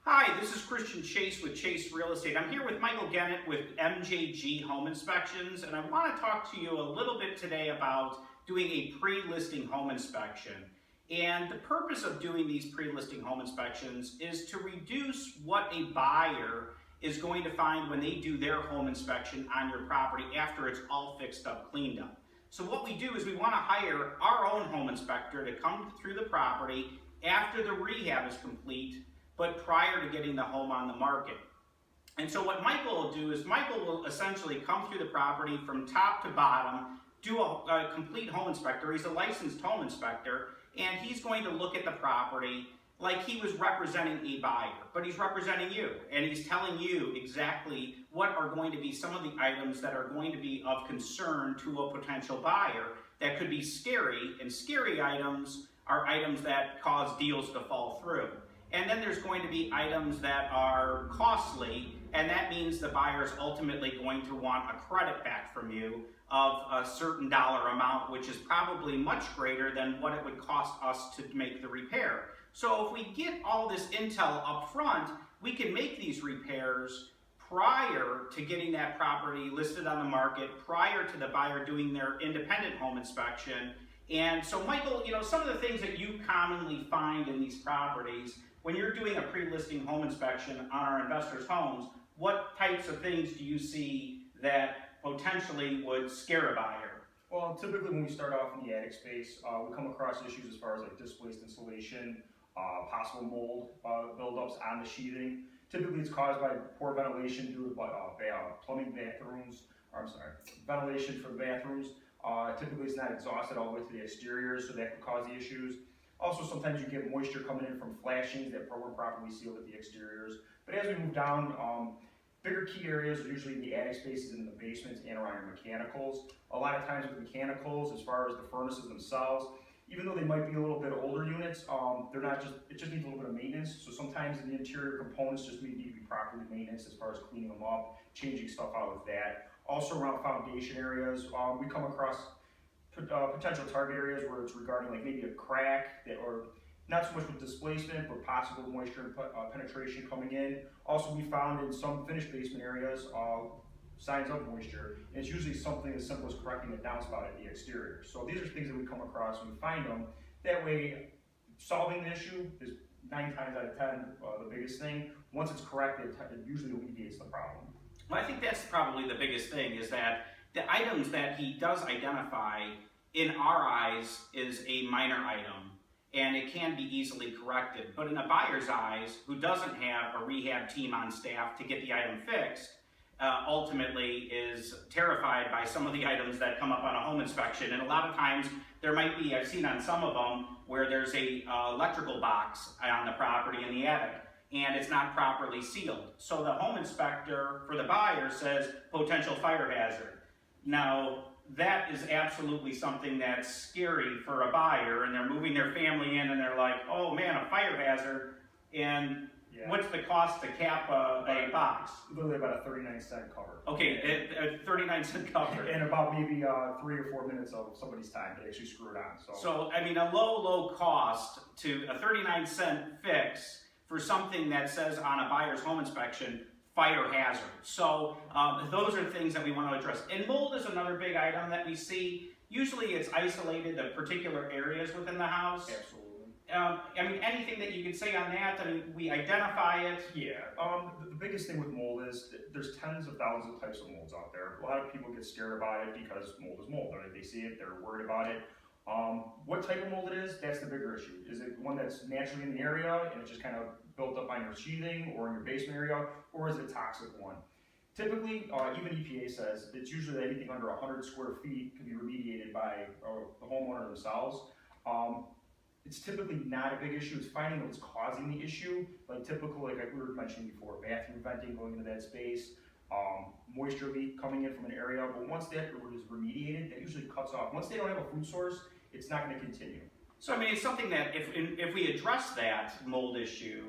Hi, this is Christian Chase with Chase Real Estate. I'm here with Michael Gennett with MJG Home Inspections, and I want to talk to you a little bit today about doing a pre-listing home inspection. And the purpose of doing these pre-listing home inspections is to reduce what a buyer is going to find when they do their home inspection on your property after it's all fixed up, cleaned up. So what we do is we want to hire our own home inspector to come through the property after the rehab is complete, but prior to getting the home on the market. And so what Michael will do is Michael will essentially come through the property from top to bottom, do a complete home inspector. He's a licensed home inspector, and he's going to look at the property like he was representing a buyer, but he's representing you, and he's telling you exactly what are going to be some of the items that are going to be of concern to a potential buyer that could be scary, and scary items are items that cause deals to fall through. And then there's going to be items that are costly, and that means the buyer's ultimately going to want a credit back from you of a certain dollar amount, which is probably much greater than what it would cost us to make the repair. So if we get all this intel up front, we can make these repairs prior to getting that property listed on the market, prior to the buyer doing their independent home inspection. And so Michael, some of the things that you commonly find in these properties, when you're doing a pre-listing home inspection on our investors' homes, what types of things do you see that potentially would scare a buyer? Well, typically when we start off in the attic space, we come across issues as far as like displaced insulation, possible mold buildups on the sheathing. Typically it's caused by poor ventilation due to ventilation for the bathrooms. Typically it's not exhausted all the way to the exterior, so that could cause the issues. Also, sometimes you get moisture coming in from flashings that weren't properly sealed at the exteriors. But as we move down, bigger key areas are usually in the attic spaces and in the basements and around your mechanicals. A lot of times with mechanicals, as far as the furnaces themselves, even though they might be a little bit older units, it just needs a little bit of maintenance. So sometimes the interior components just need to be properly maintained as far as cleaning them up, changing stuff out with that. Also around foundation areas, we come across potential target areas where it's regarding like maybe a crack or not so much with displacement, but possible moisture and penetration coming in. Also, we found in some finished basement areas signs of moisture, and it's usually something as simple as correcting the downspout at the exterior. So these are things that we come across when we find them. That way, solving the issue is 9 times out of 10 the biggest thing. Once it's corrected, it usually alleviates the problem. Well, I think that's probably the biggest thing, is that the items that he does identify in our eyes is a minor item, and it can be easily corrected. But in a buyer's eyes, who doesn't have a rehab team on staff to get the item fixed, ultimately is terrified by some of the items that come up on a home inspection. And a lot of times there might be, I've seen on some of them, where there's a electrical box on the property in the attic, and it's not properly sealed. So the home inspector for the buyer says potential fire hazard. Now, that is absolutely something that's scary for a buyer, and they're moving their family in and they're like, oh man, a fire hazard, and what's the cost to cap a box? Literally about a 39-cent cover. Okay, a 39-cent cover. And about maybe 3 or 4 minutes of somebody's time to actually screw it on. So I mean, a low cost to a 39-cent fix for something that says on a buyer's home inspection, fire hazard. So those are things that we want to address. And mold is another big item that we see. Usually it's isolated to particular areas within the house. Absolutely. I mean, anything that you can say on that? I mean, we identify it. Yeah. The biggest thing with mold is that there's tens of thousands of types of molds out there. A lot of people get scared about it because mold is mold. They see it, they're worried about it. What type of mold it is, that's the bigger issue. Is it one that's naturally in the area and it's just kind of built up on your sheathing or in your basement area, or is it a toxic one? Typically, even EPA says it's usually anything under 100 square feet can be remediated by the homeowner themselves. It's typically not a big issue. It's finding what's causing the issue, like we were mentioning before, bathroom venting going into that space, moisture leak coming in from an area. But once that is remediated, that usually cuts off. Once they don't have a food source, it's not going to continue. So I mean, it's something that if we address that mold issue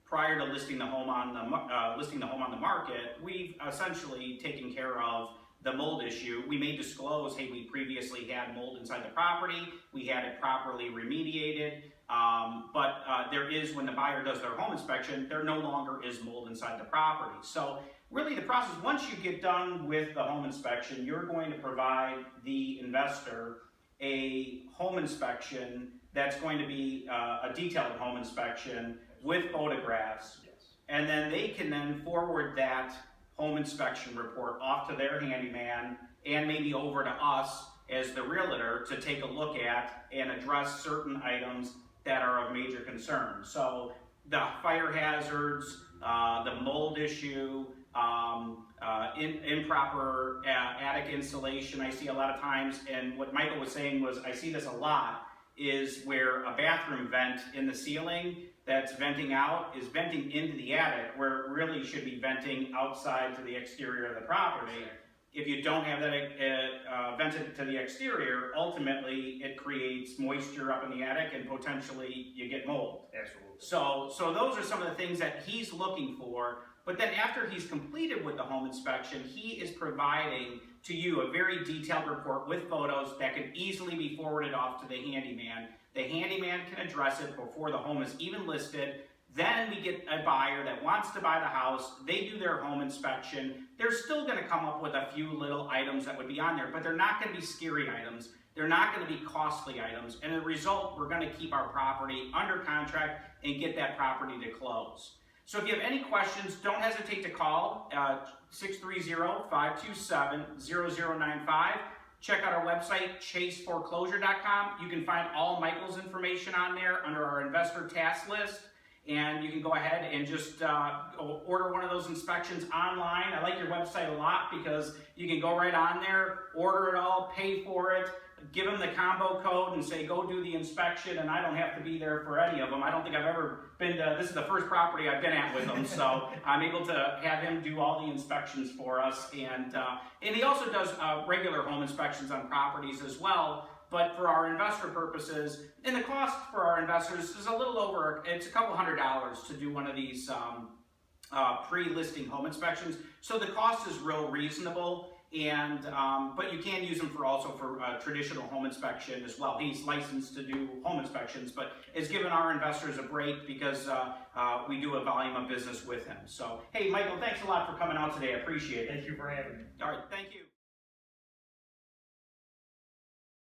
prior to listing the home on the market, we've essentially taken care of the mold issue. We may disclose, hey, we previously had mold inside the property, we had it properly remediated, But there is, when the buyer does their home inspection, there no longer is mold inside the property. So really the process, once you get done with the home inspection, you're going to provide the investor a home inspection that's going to be a detailed home inspection with photographs. Yes. And then they can then forward that home inspection report off to their handyman and maybe over to us as the realtor to take a look at and address certain items that are of major concern. So the fire hazards, the mold issue, improper attic insulation, I see a lot of times, and what Michael was saying was, I see this a lot, is where a bathroom vent in the ceiling that's venting out is venting into the attic, where it really should be venting outside to the exterior of the property. If you don't have that vented to the exterior, ultimately it creates moisture up in the attic and potentially you get mold. Absolutely. So those are some of the things that he's looking for. But then after he's completed with the home inspection, he is providing to you a very detailed report with photos that can easily be forwarded off to the handyman. The handyman can address it before the home is even listed. Then we get a buyer that wants to buy the house. They do their home inspection. They're still going to come up with a few little items that would be on there, but they're not going to be scary items. They're not going to be costly items. And as a result, we're going to keep our property under contract and get that property to close. So if you have any questions, don't hesitate to call 630-527-0095. Check out our website, chaseforeclosure.com. You can find all Michael's information on there under our investor task list. And you can go ahead and just order one of those inspections online. I like your website a lot because you can go right on there, order it all, pay for it, give them the combo code and say, go do the inspection, and I don't have to be there for any of them. I don't think I've ever been to, this is the first property I've been at with him, so I'm able to have him do all the inspections for us. And he also does regular home inspections on properties as well. But for our investor purposes, and the cost for our investors is a little over, it's a couple $100 to do one of these pre-listing home inspections. So the cost is real reasonable, and but you can use them for also for traditional home inspection as well. He's licensed to do home inspections, but it's given our investors a break because we do a volume of business with him. So, hey, Michael, thanks a lot for coming out today. I appreciate it. Thank you for having me. All right, thank you.